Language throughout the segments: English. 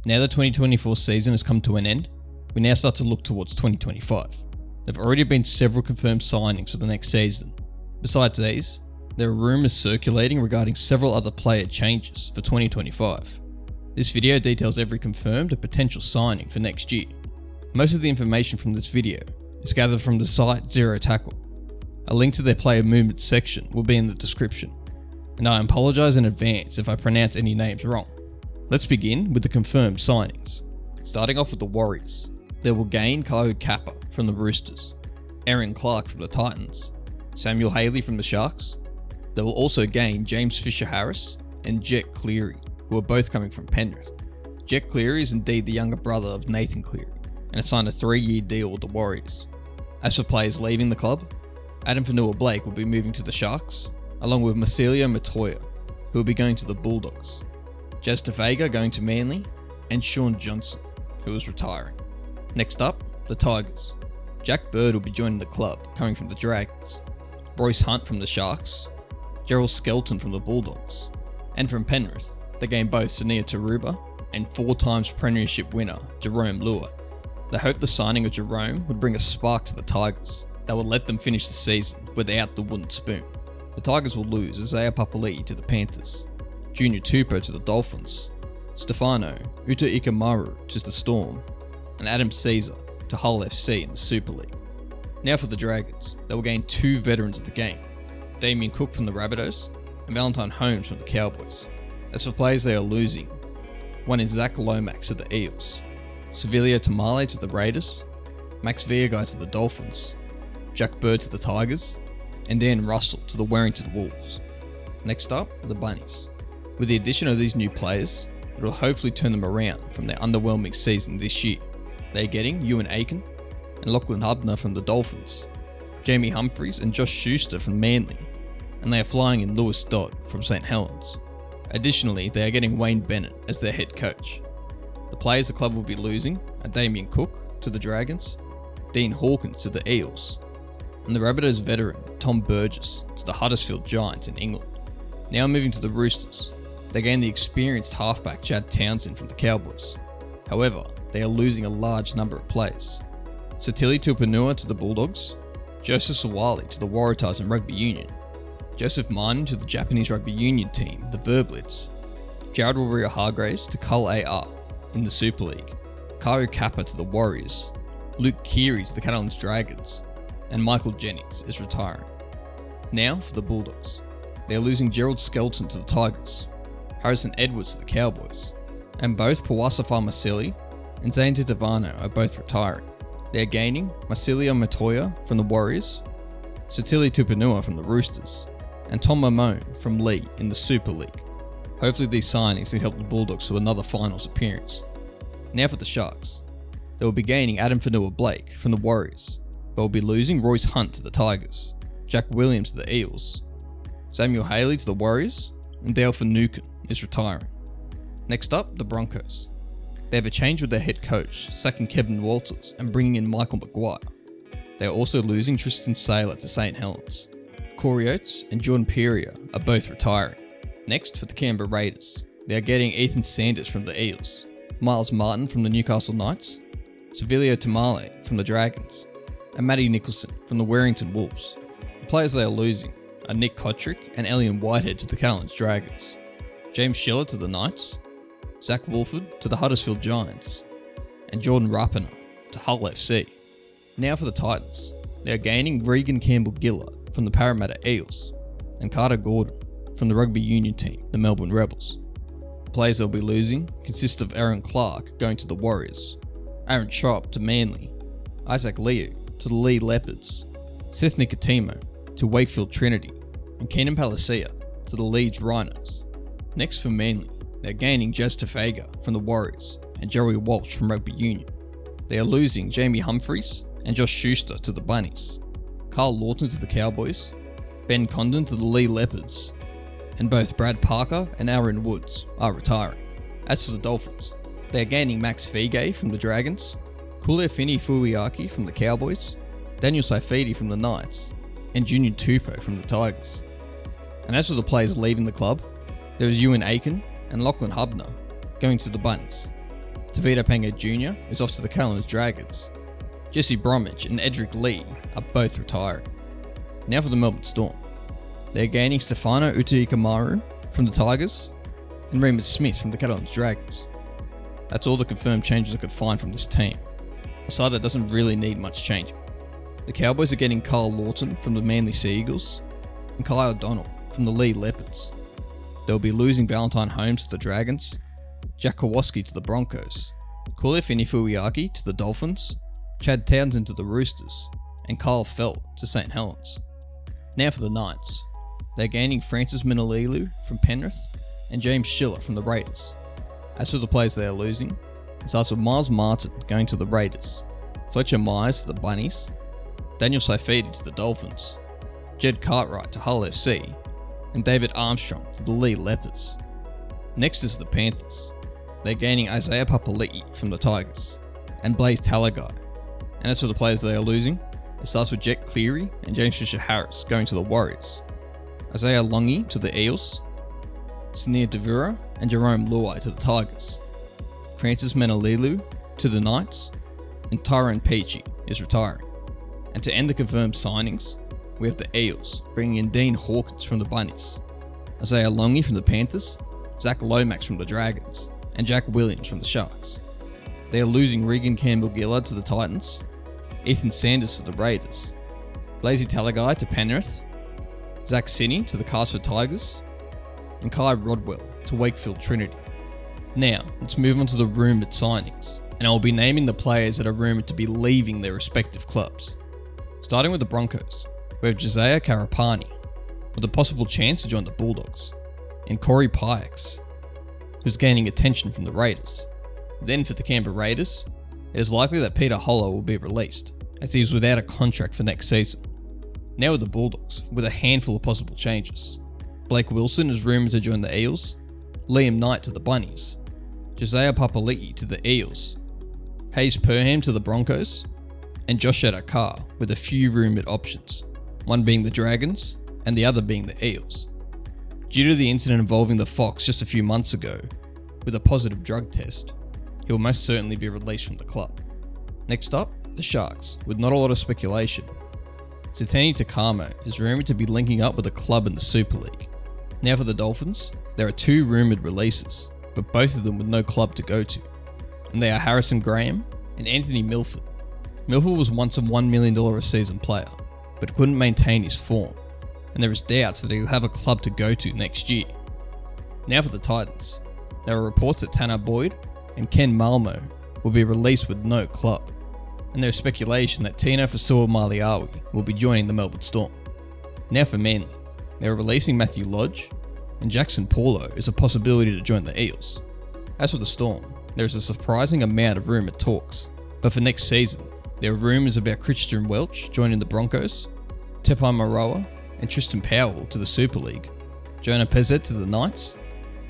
Now the 2024 season has come to an end, we now start to look towards 2025. There have already been several confirmed signings for the next season. Besides these, there are rumours circulating regarding several other player changes for 2025. This video details every confirmed and potential signing for next year. Most of the information from this video is gathered from the site Zero Tackle. A link to their player movement section will be in the description, and I apologise in advance if I pronounce any names wrong. Let's begin with the confirmed signings. Starting off with the Warriors, they will gain Kyle Kappa from the Roosters, Aaron Clark from the Titans, Samuel Haley from the Sharks. They will also gain James Fisher-Harris and Jet Cleary, who are both coming from Penrith. Jet Cleary is indeed the younger brother of Nathan Cleary, and has signed a 3-year deal with the Warriors. As for players leaving the club, Adam Fanua-Blake will be moving to the Sharks, along with Marcelo Matoya, who will be going to the Bulldogs, Jazz Tafega going to Manly, and Sean Johnson, who is retiring. Next up, the Tigers. Jack Bird will be joining the club, coming from the Dragons, Royce Hunt from the Sharks, Gerald Skelton from the Bulldogs, and from Penrith, they gain both Sania Taruba and 4 times premiership winner Jerome Luai. They hope the signing of Jerome would bring a spark to the Tigers that would let them finish the season without the wooden spoon. The Tigers will lose Isaiah Papali'i to the Panthers, Junior Tupou to the Dolphins, Stefano Utoikamanu to the Storm, and Adam Caesar to Hull FC in the Super League. Now for the Dragons, they will gain 2 veterans of the game, Damien Cook from the Rabbitohs and Valentine Holmes from the Cowboys. As for players they are losing, one is Zach Lomax to the Eels, Sevilio Tamale to the Raiders, Max Viergai to the Dolphins, Jack Bird to the Tigers, and Dan Russell to the Wellington Wolves. Next up, the Bunnies. With the addition of these new players, it will hopefully turn them around from their underwhelming season this year. They are getting Ewan Aiken and Lachlan Hubner from the Dolphins, Jamie Humphries and Josh Schuster from Manly, and they are flying in Lewis Dodd from St Helens. Additionally, they are getting Wayne Bennett as their head coach. The players the club will be losing are Damien Cook to the Dragons, Dean Hawkins to the Eels, and the Rabbitohs veteran Tom Burgess to the Huddersfield Giants in England. Now moving to the Roosters, they gain the experienced halfback Chad Townsend from the Cowboys. However, they are losing a large number of players. Satili Tupanua to the Bulldogs, Joseph Sawali to the Waratahs in Rugby Union, Joseph Martin to the Japanese Rugby Union team, the Verblitz, Jared Waerea-Hargreaves to Cull AR in the Super League, Kyle Kappa to the Warriors, Luke Keary to the Catalans Dragons, and Michael Jennings is retiring. Now for the Bulldogs. They are losing Gerald Skelton to the Tigers, Harrison Edwards to the Cowboys, and both Pawasa Farmasili and Zane Titavano are both retiring. They are gaining Marcelo Matoya from the Warriors, Satili Tupanua from the Roosters, and Tom Mamone from Lee in the Super League. Hopefully these signings can help the Bulldogs to another finals appearance. Now for the Sharks. They will be gaining Adam Fanua-Blake from the Warriors, but will be losing Royce Hunt to the Tigers, Jack Williams to the Eels, Samuel Haley to the Warriors, and Dale Finucane is retiring. Next up, the Broncos. They have a change with their head coach, sacking Kevin Walters and bringing in Michael Maguire. They are also losing Tristan Saylor to St Helens. Corey Oates and Jordan Pereira are both retiring. Next for the Canberra Raiders, they are getting Ethan Sanders from the Eels, Miles Martin from the Newcastle Knights, Sevilio Tamale from the Dragons, and Matty Nicholson from the Wellington Wolves. The players they are losing are Nick Kotrick and Elliot Whitehead to the Catalans Dragons, James Schiller to the Knights, Zach Wolford to the Huddersfield Giants, and Jordan Rapana to Hull FC. Now for the Titans. They are gaining Regan Campbell-Gillard from the Parramatta Eels, and Carter Gordon from the Rugby Union team, the Melbourne Rebels. The players they'll be losing consist of Aaron Clark going to the Warriors, Aaron Chop to Manly, Isaac Liu to the Lee Leopards, Seth Nicotimo to Wakefield Trinity, and Keenan Palacia to the Leeds Rhinos. Next for Manly, they're gaining Jazz Tafega from the Warriors and Joey Walsh from Rugby Union. They are losing Jamie Humphries and Josh Schuster to the Bunnies, Carl Lawton to the Cowboys, Ben Condon to the Lee Leopards, and both Brad Parker and Aaron Woods are retiring. As for the Dolphins, they are gaining Max Figay from the Dragons, Kulefini Fuiaki from the Cowboys, Daniel Saifidi from the Knights, and Junior Tupou from the Tigers. And as for the players leaving the club, there is Ewan Aiken and Lachlan Hubner going to the Bunnies. Tavita Pango Jr. is off to the Kalamazoo Dragons. Jesse Bromwich and Edric Lee are both retiring. Now for the Melbourne Storm. They're gaining Stefano Utoikamanu from the Tigers and Raymond Smith from the Kalamazoo Dragons. That's all the confirmed changes I could find from this team, a side that doesn't really need much changing. The Cowboys are getting Carl Lawton from the Manly Sea Eagles and Kai O'Donnell from the Lee Leopards. They'll be losing Valentine Holmes to the Dragons, Jack Kowalski to the Broncos, Kulia Finifuiaki to the Dolphins, Chad Townsend to the Roosters, and Kyle Felt to St Helens. Now for the Knights. They're gaining Francis Minalelu from Penrith and James Schiller from the Raiders. As for the players they are losing, it starts with Miles Martin going to the Raiders, Fletcher Myers to the Bunnies, Daniel Saifidi to the Dolphins, Jed Cartwright to Hull FC, and David Armstrong to the Lee Leopards. Next is the Panthers. They're gaining Isaiah Papali'i from the Tigers and Blaze Talagai. And as for the players they are losing, it starts with Jet Cleary and James Fisher-Harris going to the Warriors, Isaiah Longi to the Eels, Sinir Devura and Jerome Luai to the Tigers, Francis Menalelu to the Knights, and Tyrone Peachy is retiring. And to end the confirmed signings, we have the Eels bringing in Dean Hawkins from the Bunnies, Isaiah Longi from the Panthers, Zach Lomax from the Dragons, and Jack Williams from the Sharks. They are losing Regan Campbell-Gillard to the Titans, Ethan Sanders to the Raiders, Blazy Talagai to Penrith, Zach Sinney to the Casper Tigers, and Kai Rodwell to Wakefield Trinity. Now, let's move on to the rumoured signings, and I'll be naming the players that are rumoured to be leaving their respective clubs. Starting with the Broncos, we have Josiah Karapani, with a possible chance to join the Bulldogs, and Corey Pyax, who's gaining attention from the Raiders. Then for the Canberra Raiders, it is likely that Peter Hollow will be released, as he is without a contract for next season. Now with the Bulldogs, with a handful of possible changes. Blake Wilson is rumoured to join the Eels, Liam Knight to the Bunnies, Josiah Papali'i to the Eels, Hayes Perham to the Broncos, and Josh Adokar with a few rumoured options, one being the Dragons and the other being the Eels. Due to the incident involving the Fox just a few months ago, with a positive drug test, he will most certainly be released from the club. Next up, the Sharks, with not a lot of speculation. Satani Takamo is rumoured to be linking up with a club in the Super League. Now for the Dolphins, there are two rumoured releases, but both of them with no club to go to, and they are Harrison Graham and Anthony Milford. Milford was once a $1 million a season player, but couldn't maintain his form, and there is doubts that he will have a club to go to next year. Now for the Titans, there are reports that Tanner Boyd and Ken Malmo will be released with no club, and there is speculation that Tino Fasua Maliawi will be joining the Melbourne Storm. Now for Manly, they are releasing Matthew Lodge, and Jackson Paulo is a possibility to join the Eels. As for the Storm, there is a surprising amount of rumoured talks, but for next season, there are rumours about Christian Welch joining the Broncos, Tepai Maroa and Tristan Powell to the Super League, Jonah Pezzett to the Knights,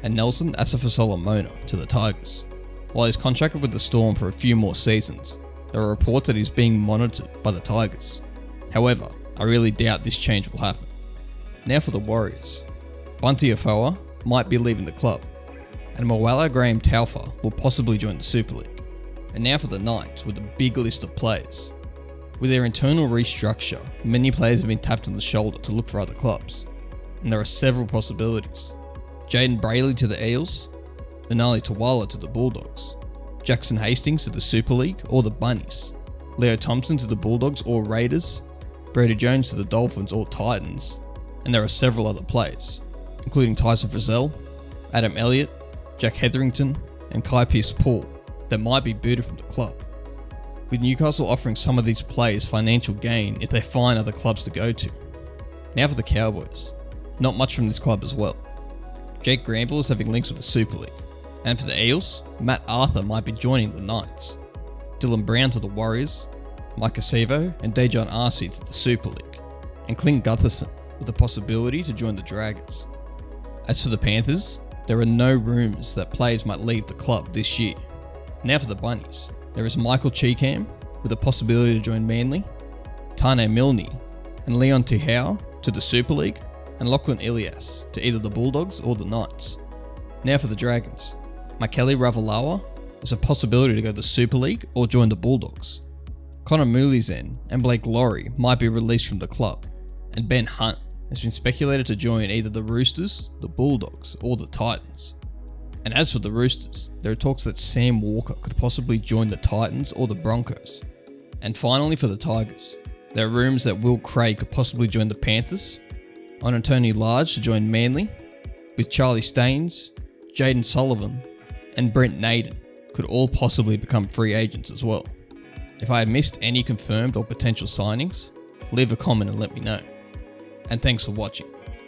and Nelson Asafa-Solomona to the Tigers. While he's contracted with the Storm for a few more seasons, there are reports that he's being monitored by the Tigers. However, I really doubt this change will happen. Now for the Warriors. Bunty Afoa might be leaving the club, and Moala Graham Taufa will possibly join the Super League. And now for the Knights with a big list of players. With their internal restructure, many players have been tapped on the shoulder to look for other clubs, and there are several possibilities. Jaden Brayley to the Eels, Inali Tawala to the Bulldogs, Jackson Hastings to the Super League or the Bunnies, Leo Thompson to the Bulldogs or Raiders, Brady Jones to the Dolphins or Titans, and there are several other players, including Tyson Frizzell, Adam Elliott, Jack Hetherington, and Kai Pearce-Paul, that might be booted from the club, with Newcastle offering some of these players financial gain if they find other clubs to go to. Now for the Cowboys. Not much from this club as well. Jake Granville is having links with the Super League. And for the Eels, Matt Arthur might be joining the Knights. Dylan Brown to the Warriors, Mike Acevo and Dejon Arcee to the Super League, and Clint Gutherson with the possibility to join the Dragons. As for the Panthers, there are no rumours that players might leave the club this year. Now for the Bunnies, there is Michael Cheekham with the possibility to join Manly, Tane Milne and Leon Tihau to the Super League, and Lachlan Ilias to either the Bulldogs or the Knights. Now for the Dragons, Makele Ravalawa There's a possibility to go to the Super League or join the Bulldogs. Connor Mulizen and Blake Lawrie might be released from the club, and Ben Hunt has been speculated to join either the Roosters, the Bulldogs, or the Titans. And as for the Roosters, there are talks that Sam Walker could possibly join the Titans or the Broncos. And finally for the Tigers, there are rumours that Will Craig could possibly join the Panthers, on Anthony Large to join Manly, with Charlie Staines, Jaden Sullivan, and Brent Naden could all possibly become free agents as well. If I have missed any confirmed or potential signings, leave a comment and let me know. And thanks for watching.